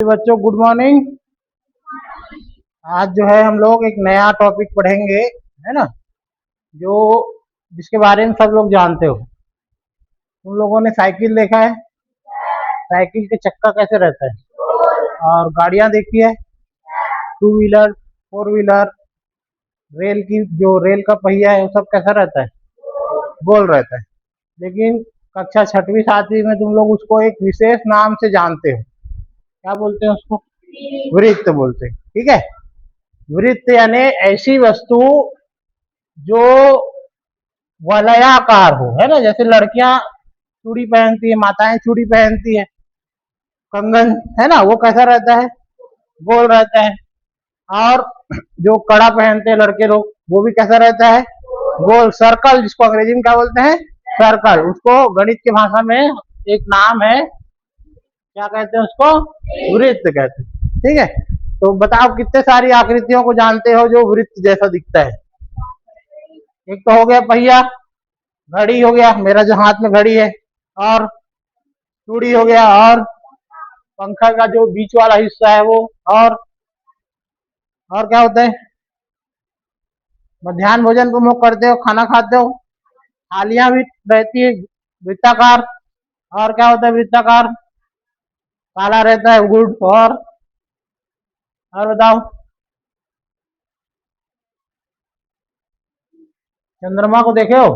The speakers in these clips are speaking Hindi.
बच्चों गुड मॉर्निंग। आज जो है हम लोग एक नया टॉपिक पढ़ेंगे, है ना, जो जिसके बारे में सब लोग जानते हो। तुम लोगों ने साइकिल देखा है, साइकिल के चक्का कैसे रहता है, और गाड़ियां देखी है, two wheeler, four wheeler, rail की जो रेल का पहिया है वो सब कैसा रहता है, गोल रहता है। लेकिन कक्षा छठवीं सातवीं में तुम लोग उसको एक विशेष नाम से जानते हो। क्या बोलते हैं उसको? वृत्त बोलते हैं। ठीक है, वृत्त यानी ऐसी वस्तु जो वलयाकार हो, है ना। जैसे लड़कियां चूड़ी पहनती है, माताएं चूड़ी पहनती है, कंगन, है ना, वो कैसा रहता है, गोल रहता है। और जो कड़ा पहनते हैं लड़के लोग, वो भी कैसा रहता है, गोल, सर्कल, जिसको अंग्रेजी में क्या बोलते हैं, सर्कल। उसको गणित की भाषा में एक नाम है, क्या कहते हैं उसको, वृत्त कहते हैं। ठीक है, तो बताओ कितने सारी आकृतियों को जानते हो जो वृत्त जैसा दिखता है। एक तो हो गया पहिया, घड़ी हो गया, मेरा जो हाथ में घड़ी है, और चूड़ी हो गया, और पंखा का जो बीच वाला हिस्सा है वो, और क्या होता है, मध्याह्न भोजन तुम लोग करते हो, खाना खाते हो, थालियां भी रहती है वृत्ताकार। और क्या होता है वृत्ताकार, काला रहता है गुड़। और बताओ, चंद्रमा को देखे हो?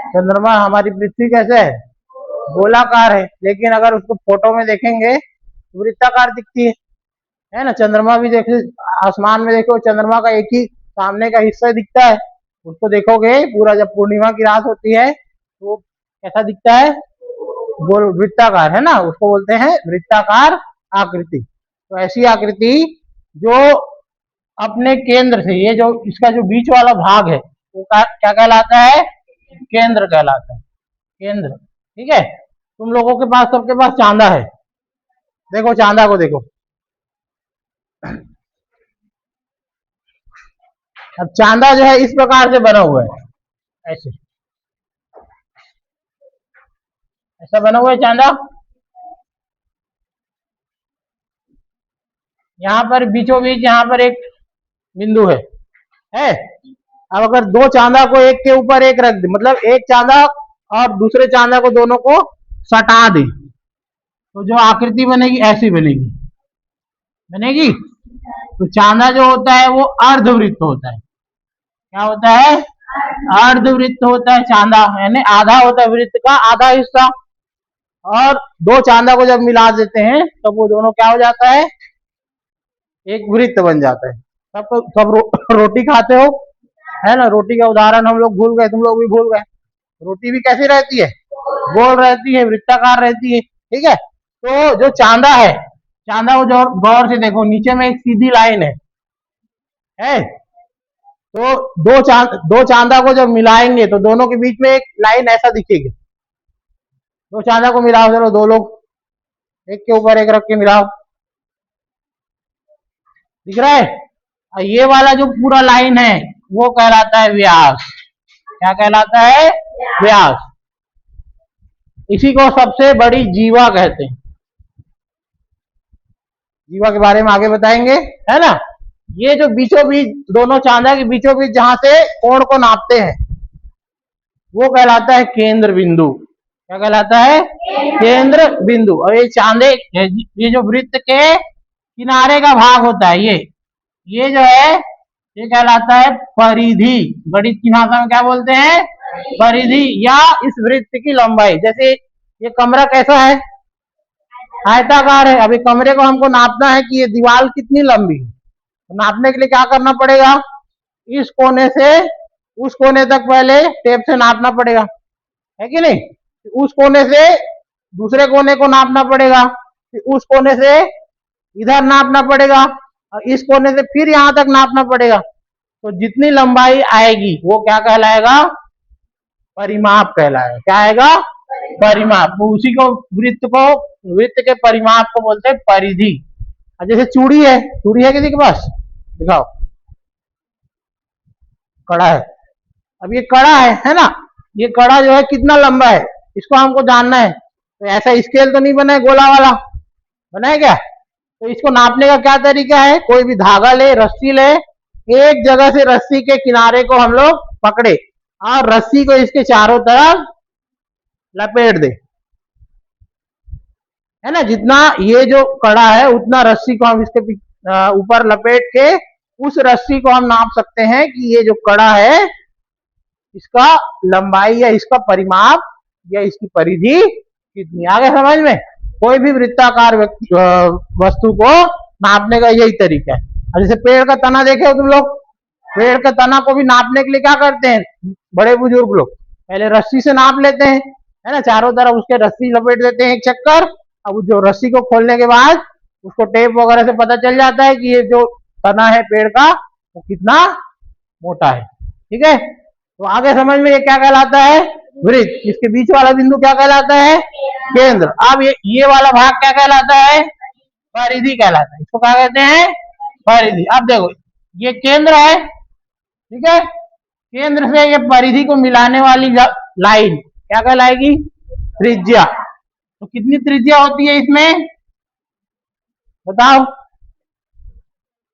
चंद्रमा हमारी पृथ्वी कैसे है, गोलाकार है, लेकिन अगर उसको फोटो में देखेंगे तो वृत्ताकार दिखती है ना। चंद्रमा भी देखे, आसमान में देखो, चंद्रमा का एक ही सामने का हिस्सा दिखता है। उसको देखोगे पूरा, जब पूर्णिमा की रात होती है तो कैसा दिखता है, गोल वृत्ताकार, है ना, उसको बोलते हैं वृत्ताकार आकृति। तो ऐसी आकृति जो अपने केंद्र से, ये जो इसका जो बीच वाला भाग है वो क्या कहलाता है, केंद्र कहलाता है, केंद्र। ठीक है, तुम लोगों के पास, सबके पास चांदा है, देखो चांदा को देखो। अब चांदा जो है इस प्रकार से बना हुआ है, ऐसे, ऐसा बना हुआ है चांदा। यहाँ पर बीचों बीच यहाँ पर एक बिंदु है। अब अगर दो चांदा को एक के ऊपर एक रख दे, मतलब एक चांदा और दूसरे चांदा को, दोनों को सटा दे, तो जो आकृति बनेगी ऐसी बनेगी, बनेगी। तो चांदा जो होता है वो अर्धवृत्त होता है। क्या होता है, अर्धवृत्त होता है चांदा, यानी आधा होता है वृत्त का आधा हिस्सा। और दो चांदा को जब मिला देते हैं तब वो दोनों क्या हो जाता है, एक वृत्त बन जाता है। सब रोटी खाते हो, है ना। रोटी का उदाहरण हम लोग भूल गए, तुम लोग भी भूल गए। रोटी भी कैसी रहती है, गोल रहती है, वृत्ताकार रहती है। ठीक है, तो जो चांदा है, चांदा को जो गौर से देखो, नीचे में एक सीधी लाइन है। तो दो चांदा को जब मिलाएंगे तो दोनों के बीच में एक लाइन ऐसा दिखेगी। दो चांदा को मिलाओ, चलो दो लोग एक के ऊपर एक रख के मिलाओ, दिख रहा है। और ये वाला जो पूरा लाइन है वो कहलाता है व्यास। क्या कहलाता है, व्यास। इसी को सबसे बड़ी जीवा कहते हैं। जीवा के बारे में आगे बताएंगे, है ना। ये जो बीचों बीच, दोनों चांदा के बीचों बीच जहां से कोण को नापते हैं वो कहलाता है केंद्र बिंदु। क्या कहलाता है, केंद्र बिंदु। और ये चांदे, ये जो वृत्त के किनारे का भाग होता है, ये जो है ये कहलाता है परिधि। गणित की भाषा में क्या बोलते हैं, परिधि, या इस वृत्त की लंबाई। जैसे ये कमरा कैसा है, आयताकार है। अभी कमरे को हमको नापना है कि ये दीवार कितनी लंबी है, तो नापने के लिए क्या करना पड़ेगा, इस कोने से उस कोने तक पहले टेप से नापना पड़ेगा, है कि नहीं। उस कोने से दूसरे कोने को नापना पड़ेगा, फिर उस कोने से इधर नापना पड़ेगा, और इस कोने से फिर यहां तक नापना पड़ेगा। तो जितनी लंबाई आएगी वो क्या कहलाएगा, परिमाप कहलाएगा। क्या आएगा, परिमाप। तो उसी को, वृत्त के परिमाप को बोलते हैं परिधि। जैसे चूड़ी है किसी के पास, दिखाओ, कड़ा है। अब ये कड़ा है ना, ये कड़ा जो है कितना लंबा है इसको हमको जानना है। तो ऐसा स्केल तो नहीं बना है गोला वाला, बना है क्या, तो इसको नापने का क्या तरीका है, कोई भी धागा ले, रस्सी ले, एक जगह से रस्सी के किनारे को हम लोग पकड़े और रस्सी को इसके चारों तरफ लपेट दे, है ना। जितना ये जो कड़ा है उतना रस्सी को हम इसके ऊपर लपेट के उस रस्सी को हम नाप सकते हैं कि ये जो कड़ा है इसका लंबाई या इसका परिमाप या इसकी परिधि कितनी। आगे समझ में, कोई भी वृत्ताकार वस्तु को नापने का यही तरीका है। अब जैसे पेड़ का तना देखे हो तुम लोग, पेड़ का तना को भी नापने के लिए क्या करते हैं बड़े बुजुर्ग लोग, पहले रस्सी से नाप लेते हैं, है ना, चारों तरफ उसके रस्सी लपेट देते हैं एक चक्कर। अब जो रस्सी को खोलने के बाद उसको टेप वगैरह से पता चल जाता है कि ये जो तना है पेड़ का वो कितना मोटा है, ठीक है। तो आगे समझ में, ये क्या कहलाता है, वृत्त। इसके बीच वाला बिंदु क्या कहलाता है, केंद्र। अब ये वाला भाग क्या कहलाता है, परिधि कहलाता है। इसको क्या कहते हैं, परिधि। अब देखो ये केंद्र है, ठीक है, केंद्र से ये परिधि को मिलाने वाली लाइन क्या कहलाएगी, त्रिज्या। तो कितनी त्रिज्या होती है इसमें, बताओ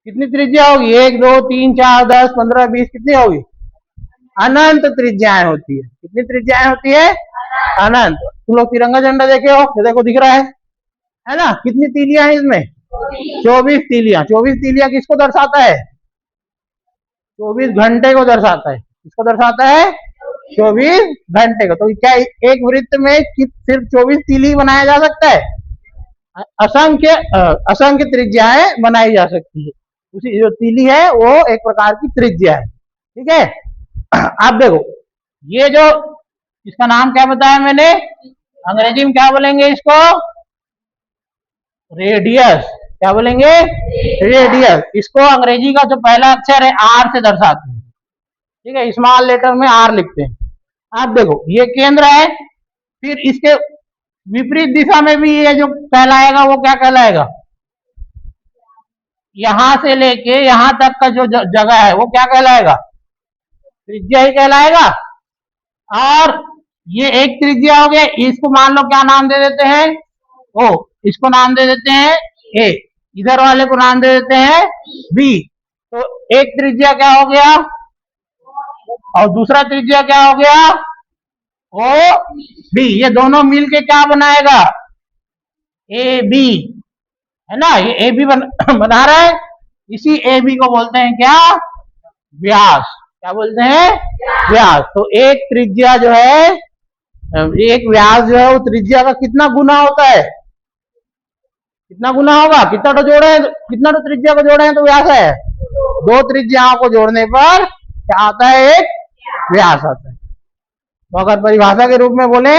कितनी त्रिज्या होगी, 1 2 3 4 10 15 20, कितनी होगी, अनंत त्रिज्याएं होती है। कितनी त्रिज्याएं होती है, अनंत। तुम लोग तिरंगा झंडा देखे हो, ये देखो दिख रहा है ना, कितनी तीलियां हैं इसमें, 24 तीलियां। 24 तीलियां किसको दर्शाता है, 24 घंटे को दर्शाता है। किसको दर्शाता है, 24 घंटे को। तो क्या एक वृत्त में सिर्फ 24 तीली बनाया जा सकता है, असंख्य त्रिज्याएं बनाई जा सकती है। उसी जो तीली है वो एक प्रकार की त्रिज्या है, ठीक है। आप देखो ये जो, इसका नाम क्या बताया मैंने, अंग्रेजी में क्या बोलेंगे इसको, रेडियस। क्या बोलेंगे, रेडियस। इसको अंग्रेजी का जो पहला अक्षर है आर से दर्शाते हैं, ठीक है, स्मॉल लेटर में आर लिखते हैं। आप देखो ये केंद्र है, फिर इसके विपरीत दिशा में भी ये जो कहलाएगा वो क्या कहलाएगा, यहां से लेके यहां तक का जो जगह है वो क्या कहलाएगा, त्रिज्या ही कहलाएगा। और ये एक त्रिज्या हो गया, इसको मान लो क्या नाम दे देते हैं, ओ, इसको नाम दे देते हैं ए, इधर वाले को नाम दे देते हैं बी। तो एक त्रिज्या क्या हो गया और दूसरा त्रिज्या क्या हो गया, ओ बी। ये दोनों मिलके क्या बनाएगा, ए बी, है ना। ये ए बी बना रहा है, इसी ए बी को बोलते हैं क्या, व्यास। क्या बोलते हैं, व्यास। तो एक त्रिज्या जो है, एक व्यास जो है वो त्रिज्या का कितना गुना होता है, कितना गुना होगा, कितना तो जोड़े हैं, कितना तो त्रिज्या को जोड़े हैं तो व्यास है। 2 त्रिज्याओं को जोड़ने पर क्या आता है, एक व्यास आता है। तो अगर परिभाषा के रूप में बोले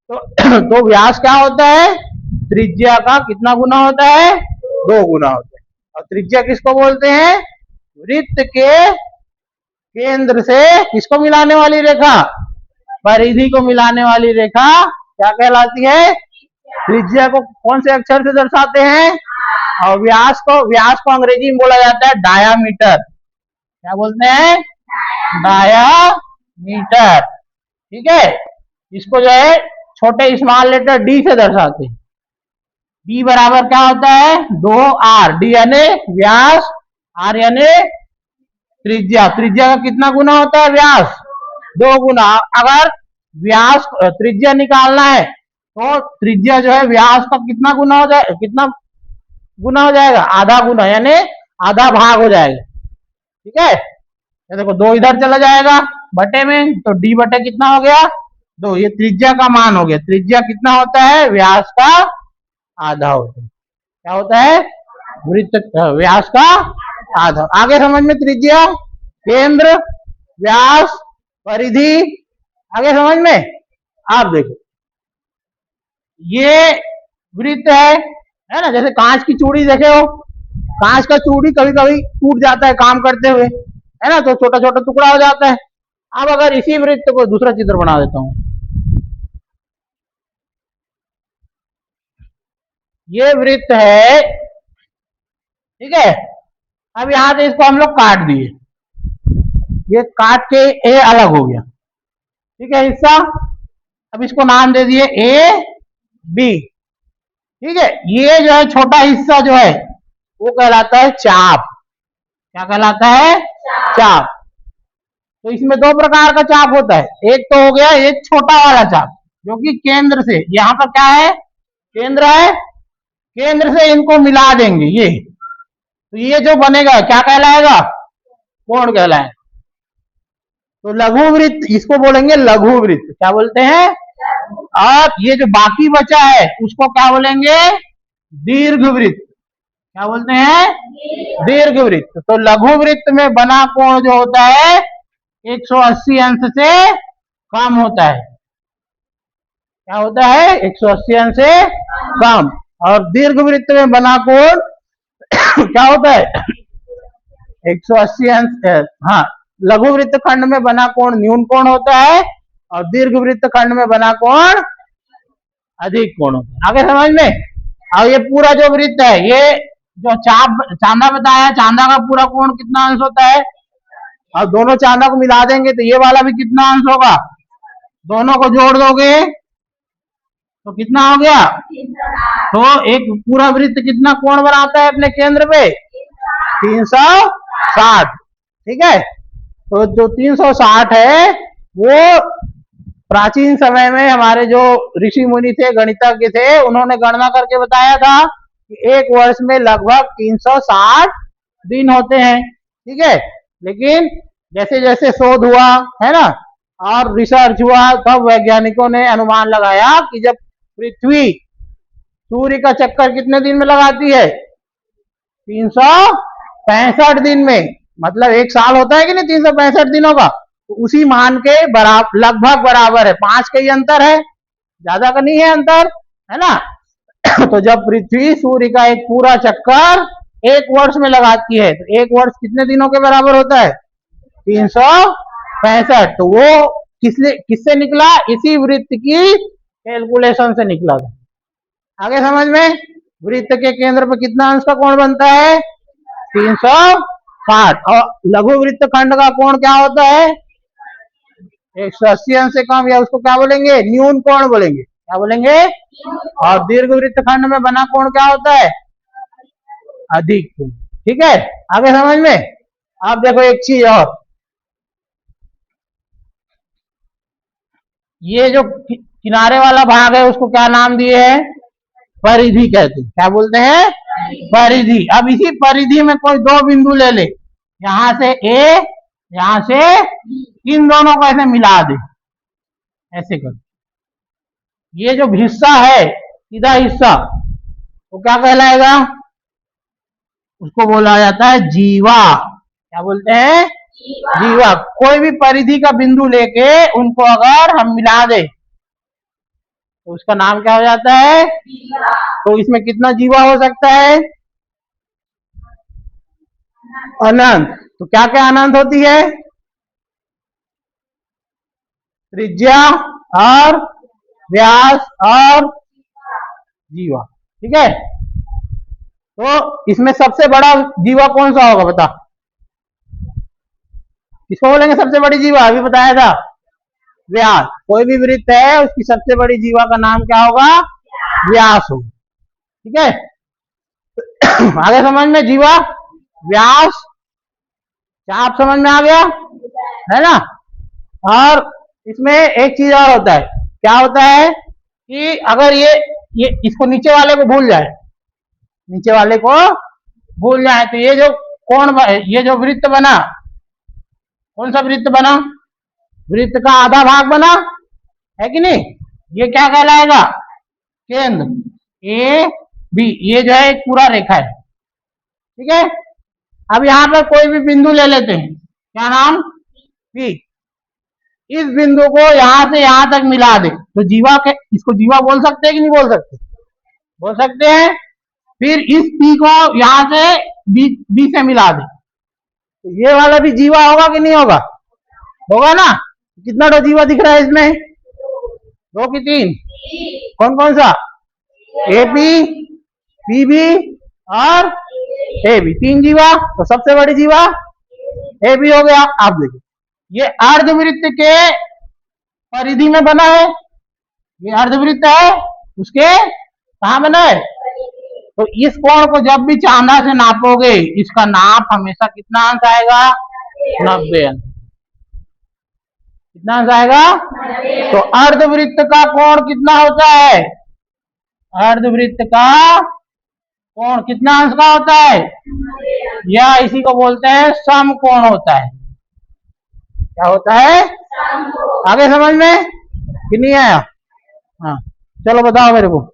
तो व्यास क्या होता है, त्रिज्या का कितना गुना होता है, 2 गुना होता है। और त्रिज्या किसको बोलते हैं, वृत्त के केंद्र से किसको मिलाने वाली रेखा, परिधि को मिलाने वाली रेखा क्या कहलाती है, त्रिज्या को कौन से अक्षर से दर्शाते हैं, और व्यास को अंग्रेजी में बोला जाता है डायामीटर। क्या बोलते हैं, डायामीटर, ठीक है। इसको जो है छोटे स्मॉल लेटर डी से दर्शाते हैं। डी बराबर क्या होता है, 2r, डी यानी व्यास, आर यानी त्रिज्या। त्रिज्या का कितना गुना होता है, व्यास, 2 गुना। अगर व्यास त्रिज्या निकालना है तो त्रिज्या जो है व्यास का कितना गुना हो जाए, कितना गुना हो जाएगा, आधा गुना, यानी आधा भाग हो जाएगा, ठीक है। ये देखो 2 इधर चला जाएगा बटे में, तो डी बटे कितना हो गया, 2। ये त्रिज्या का मान हो गया। त्रिज्या कितना होता है, व्यास का आधा होता है। क्या होता है, वृत्त व्यास का आधा। आगे समझ में, त्रिज्या, केंद्र, व्यास, परिधि, आगे समझ में। आप देखो ये वृत्त है ना, जैसे कांच की चूड़ी देखे हो, कांच का चूड़ी कभी कभी टूट जाता है काम करते हुए, है ना, तो छोटा छोटा टुकड़ा हो जाता है। अब अगर इसी वृत्त को दूसरा चित्र बना देता हूं, ये वृत्त है, ठीक है। अब यहां से इसको हम लोग काट दिए, ये काट के ए अलग हो गया, ठीक है, हिस्सा। अब इसको नाम दे दिए ए बी, ठीक है। ये जो है छोटा हिस्सा जो है वो कहलाता है चाप। क्या कहलाता है? चाप। तो इसमें दो प्रकार का चाप होता है। एक तो हो गया एक छोटा वाला चाप जो कि केंद्र से, यहाँ पर क्या है? केंद्र है, केंद्र से इनको मिला देंगे ये, तो ये जो बनेगा क्या कहलाएगा? कोण कहलाएगा। तो लघु वृत्त इसको बोलेंगे, लघु वृत्त। क्या बोलते हैं? और ये जो बाकी बचा है उसको क्या बोलेंगे? दीर्घ वृत्त। क्या बोलते हैं? दीर्घ वृत्त। तो लघु वृत्त में बना कोण जो होता है 180 अंश से कम होता है। क्या होता है? 180 अंश से कम। और दीर्घ वृत्त में बना कोण क्या होता है? 180 अंश। हाँ, लघु वृत्त खंड में बना कोण न्यून कोण होता है और दीर्घ वृत्त खंड में बना कोण अधिक कोण होता है। आगे समझ में? और ये पूरा जो वृत्त है, ये जो चांदा बताया, चांदा का पूरा कोण कितना अंश होता है? और दोनों चांदा को मिला देंगे तो ये वाला भी कितना अंश होगा? दोनों को जोड़ दोगे तो कितना हो गया? तो एक पूरा वृत्त कितना कोण बनाता है अपने केंद्र पे? 360। ठीक है। तो जो 360 है वो प्राचीन समय में हमारे जो ऋषि मुनि थे, गणितज्ञ थे, उन्होंने गणना करके बताया था कि एक वर्ष में लगभग 360 दिन होते हैं। ठीक है। लेकिन जैसे जैसे शोध हुआ है ना और रिसर्च हुआ, तब वैज्ञानिकों ने अनुमान लगाया कि जब पृथ्वी सूर्य का चक्कर कितने दिन में लगाती है? 365 दिन में। मतलब एक साल होता है कि नहीं 365 दिनों का, तो उसी मान के बराबर, लगभग बराबर है। 5 का ही अंतर है, ज्यादा का नहीं है अंतर, है ना। तो जब पृथ्वी सूर्य का एक पूरा चक्कर एक वर्ष में लगाती है तो एक वर्ष कितने दिनों के बराबर होता है? 365। तो वो किससे निकला? इसी वृत्त की कैलकुलेशन से निकला था। आगे समझ में? वृत्त के केंद्र पर कितना अंश का कोण बनता है? 360। और लघु वृत्त खंड का कोण क्या होता है? 180 अंश से कम, या उसको क्या बोलेंगे? न्यून कोण बोलेंगे। क्या बोलेंगे? और दीर्घ वृत्त खंड में बना कोण क्या होता है? अधिक कोण। ठीक है। आगे समझ में? आप देखो एक चीज और, ये जो किनारे वाला भाग है उसको क्या नाम दिए है? परिधि कहते हैं। क्या बोलते हैं? परिधि। अब इसी परिधि में कोई दो बिंदु ले ले, यहां से ए, यहां से, इन दोनों को ऐसे मिला दे, ऐसे कर। ये जो हिस्सा है, सीधा हिस्सा, वो क्या कहलाएगा? उसको बोला जाता है जीवा। क्या बोलते हैं? जीवा। कोई भी परिधि का बिंदु लेके उनको अगर हम मिला दे तो उसका नाम क्या हो जाता है? तो इसमें कितना जीवा हो सकता है? अनंत। तो क्या क्या अनंत होती है? त्रिज्या और व्यास और जीवा। ठीक है। तो इसमें सबसे बड़ा जीवा कौन सा होगा? बता, किसको बोलेंगे सबसे बड़ी जीवा? अभी बताया था, व्यास। कोई भी वृत्त है उसकी सबसे बड़ी जीवा का नाम क्या होगा? व्यास होगा। ठीक है। आगे समझ में? जीवा, व्यास, चाप समझ में आ गया, है ना। और इसमें एक चीज और होता है। क्या होता है कि अगर ये इसको नीचे वाले को भूल जाए, नीचे वाले को भूल जाए, तो ये जो कोण, ये जो वृत्त बना, कौन सा वृत्त बना? वृत्त का आधा भाग बना है कि नहीं? ये क्या कहलाएगा? केंद्र। ए बी, ये जो है एक पूरा रेखा है। ठीक है। अब यहां पर कोई भी बिंदु ले लेते हैं, क्या नाम? पी। इस बिंदु को यहां से यहां तक मिला दे तो जीवा के, इसको जीवा बोल सकते हैं कि नहीं बोल सकते? बोल सकते हैं। फिर इस पी को यहां से बी से मिला दे तो ये वाला भी जीवा होगा कि नहीं होगा? होगा ना। कितना तो जीवा दिख रहा है इसमें? 2 की 3? कौन कौन सा? एपी, पीबी और एबी, 3 जीवा। तो सबसे बड़ी जीवा एबी हो गया। आप देखिए, ये अर्धवृत्त के परिधि में बना है, ये अर्धवृत्त है, उसके कहा बना है? तो इस कोण को जब भी चांदा से नापोगे, इसका नाप हमेशा कितना अंश आएगा? 90 अंश। कितना अंश आएगा? तो अर्धवृत्त का कोण कितना होता है? अर्धवृत्त का कोण कितना अंश का होता है? या इसी को बोलते हैं समकोण होता है। क्या होता है? आगे समझ में कि नहीं आया? हाँ, चलो बताओ मेरे को।